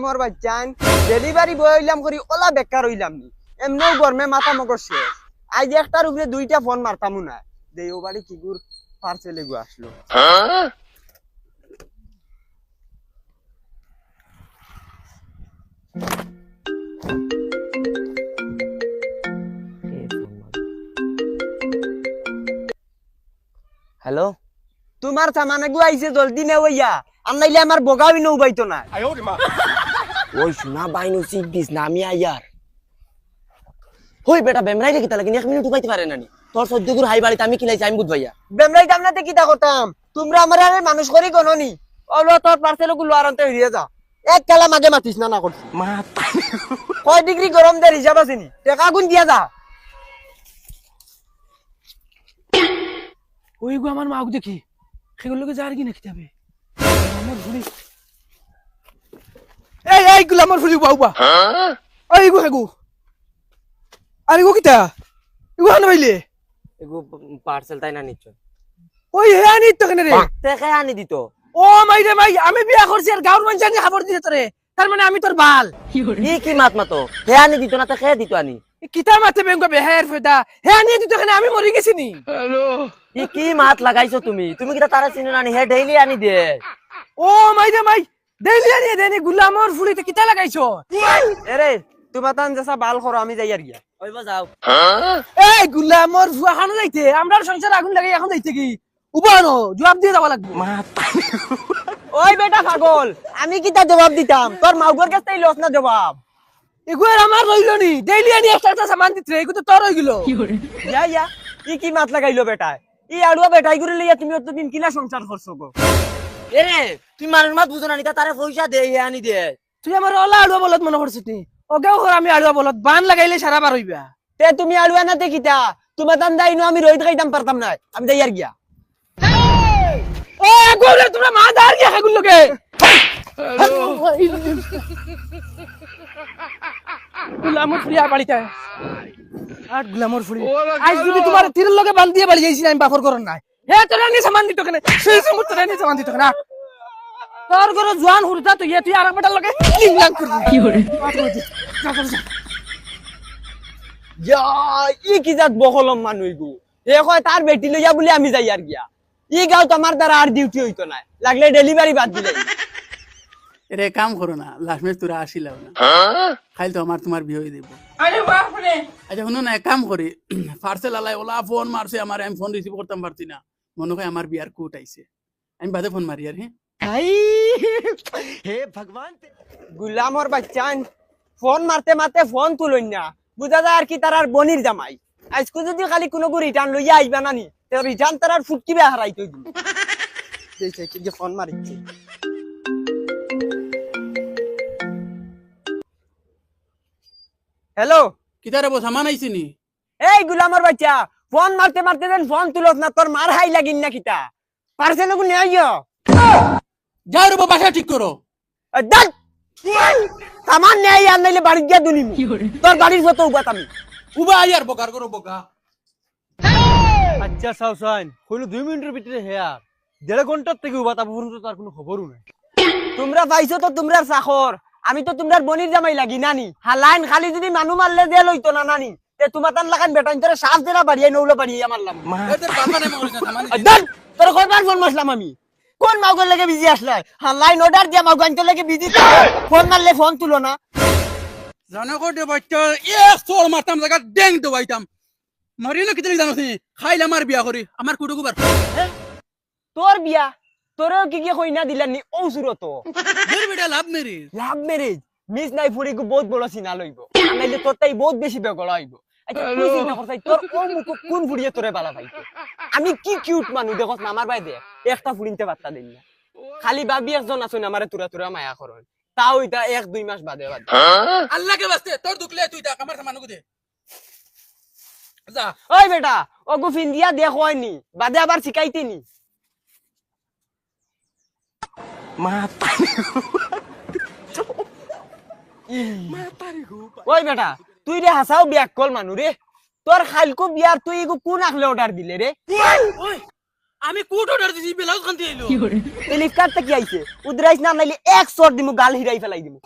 মোর বাচ্চান delivery boy হইলাম করি OLA বেকার হইলাম নি এমনও গরমে মাথা মগর শেষ আজ একটার উপরে দুইটা ফোন মারতামু না দেই ও বাড়ি কিগুর পার্সেলে গো আসলো হ্যালো তোমার সামানে গো আইছে জলদি নে ওইয়া আর নাইলে আমার বগাবি নৌ বাইতো না ওই শোনা বাইনু সিট দিস না আমি আইয়ার হই বেটা বেমরাই রে কিতা লাগি 1 মিনিট উবাইতে পারে নানি তোর সদ্যগুর হাই বাড়িতে আমি কিলাইছি আমি বুঝ ভাইয়া বেমরাই দামনাতে কিতা করতাম তোমরা আমার আরে মানুষ করি গননি ওলো তোর পার্সেল গুলো আরন্তে হইয়া যা এক কালা মাগে মাতিস না না করছিস মাথা কয় ডিগ্রি গরম দে হিসাব আছেনি টাকা গুণ দিয়া যা ওই গো আমার মাকে দেখি সেগুলোকে যার কি নাকি যাবে আমার ভুলি এই গুলা আমার ভুলি বাবা এই গো হেগু আরে গো কিতা ইগো আন ভাইলে এগো পার্সেল তাই না নিচ্ছ ওই হে আনি তো কেন রে দেখে আনি দিত ও মাই রে মাই আমি বিয়া করছি আর গাঁর মানুষ জানি খবর দিতে তোরে তার মানে আমি তোর বাল কি মাত মাতো হে আনি দিত না তে খে দিত আনি কিতা মাতে বেঙ্গ বেহের ফেদা হে আনি দিত কেন আমি মরি গেছি নি কি মাত লাগাইছো তুমি তুমি কিটা তারা চিনো না হে ডেইলি আনি দে ও মাই রে মাই ডেইলি আনি দেনি গুলামর ফুলিতে কিতা লাগাইছো এরে তোমার তান যেসা বাল করো আমি যাই আর গিয়া ওইবা যাও এই গুলামর ফুয়া খানো যাইতে আমরার সংসার আগুন লাগাই এখন যাইতে কি উবানো জবাব দিয়ে যাওয়া লাগবে ওই বেটা পাগল আমি কিতা জবাব দিতাম তোর মাউগর কাছ থেকে লস না জবাব এগুয়ার আমার রইল নি ডেইলি আনি একটা সামান দিতে এগু তো তোর হইল ইয়া ইয়া ই কি মাত লাগাইলো বেটা ই আড়ুয়া বেটাই করে লইয়া তুমি অতদিন কিলা সংসার করছো গো এরে তুই মানুষ মাত বুঝো না নিতা তারে পয়সা দে হে আনি দে তুই আমার ওলা আড়ুয়া বলত মনে করছিস নি ওকেও ঘর আমি আড়ুয়া বলত বান লাগাইলে সারা বার হইবা তে তুমি আড়ুয়া না দেখিতা তোমার তান দাইনো আমি রইত খাইতাম পারতাম না আমি যাই আর গিয়া ও গোরে তোমরা মা দাঁড় গিয়া খাগুল লোকে গুলামর ফুরি আর বাড়িতে আর গুলামর ফুরি আজ যদি তোমার তীরের লগে বান দিয়ে বাড়ি যাইছি আমি বাফর করন নাই হে তোরা নি সামান দিত কেন সেই সময় তোরা নি সামান দিত কেন তোর ঘরে জোয়ান হুরতা তো তুই আর বেটার লগে লিংলাং করবি কি করে যা ই কি জাত বহলম মানুষ গো এ কয় তার বেটি লইয়া বলে আমি যাই আর গিয়া ই গাও তোমার দ্বারা আর ডিউটি হইতো না লাগলে ডেলিভারি বাদ দিলে এরে কাম করো না লাস্ট ম্যাচ তোরা আসিলাও না খাইল তো আমার তোমার বিয়ে হয়ে দেবো আচ্ছা শুনো না এক কাম করি পার্সেল আলাই ওলা ফোন মারছে আমার আমি ফোন রিসিভ করতাম পারছি না মনে হয় আমার বিয়ার কোট আইছে আমি বাদে ফোন মারি আর হ্যাঁ হে ভগবান গুলামর বাচ্চান ফোন মারতে মারতে ফোন তুলই না বুঝা যায় আর কি তার আর বনির জামাই আজকে যদি খালি কোনো রিটার্ন লইয়া আইবা নানি তো রিটার্ন তার আর ফুটকি বে হারাই কই দিন দেখছে কি যে ফোন মারিছে হ্যালো কিতারে বস সামান আইছে নি এই গুলামর বাচ্চা ফোন মারতে মারতে দেন ফোন তুলত না তোর মার হাই লাগিন না কিতা পার্সেল গু নিয়ে আইও যাও রে বাসা ঠিক করো দাল সামান নেই আর নাইলে বাড়ি গিয়া দুনিমু তোর বাড়ির ফটো উবাত আমি উবা আইয়ার বকার করো বকা আচ্ছা সাউসান হইলো 2 মিনিটের ভিতরে হেয়ার 1.5 ঘন্টার থেকে উবাতা পর্যন্ত তার কোনো খবরও নাই তোমরা পাইছো তো তোমরা চাকর আমি তো তোমরা বনির জামাই লাগি নানি হালাইন খালি যদি মানু মারলে দে লইতো না নানি তে তোমার তান লাগান বেটান তোরে সাফ দেনা বাড়িয়ে নৌলো বাড়িয়ে মারলাম এদের বাবা নেই মরে না সামান দাল তোর কয়বার ফোন মারলাম আমি কোন মাউগর লাগে বিজি আসলে হালাইন অর্ডার দিয়া মাউগান তো লাগে বিজি ফোন মারলে ফোন তুলো না জানো কোটে বাচ্চা এ সোল মারতাম জায়গা ডেং তো বাইতাম মারিলো কিতনি জানো নি খাইলে আমার বিয়া করি আমার কুটুকু বার তোর বিয়া তোরেও কি কি কইনা দিলানি ও সুরত দের বেটা লাভ মেরি লাভ ম্যারেজ মিস নাই ফুরি কো বহুত বড় সিনা লইব নাইলে তোর তাই বহুত বেশি বেগড় হইব আচ্ছা তুই চিন্তা করছাই তোর ও মুখ কোন ফুরিয়ে তোরে বালা পাইতো আমি কি কিউট মানু দেখছ না আমার ভাই দে একটা ফুরিনতে বার্তা দেই না খালি ভাবি একজন আছন আমারে তুরা তুরা মায়া করন তাও এটা 1-2 মাস বাদে বাদে আল্লাহকে বাস্তে তোর দুকলে তুই তা আমার সামানুকু দে যা ওই বেটা ও গু ফিন্দিয়া দেখোয়নি বাদে আবার শিখাইতেনি মাথা ওই বেটা তুই রে হাসাও বিয়াক কল মানু রে তোর খালকু বিয়ার তুই কোন আকলে অর্ডার দিলে রে আমি কোট অর্ডার দিছি ব্লাউজ কান্তি আইলো ফ্লিপকার্ট থেকে আইছে উদরাইছ না নাইলে 1 শট দিমু গাল হিরাই ফেলাই দিমু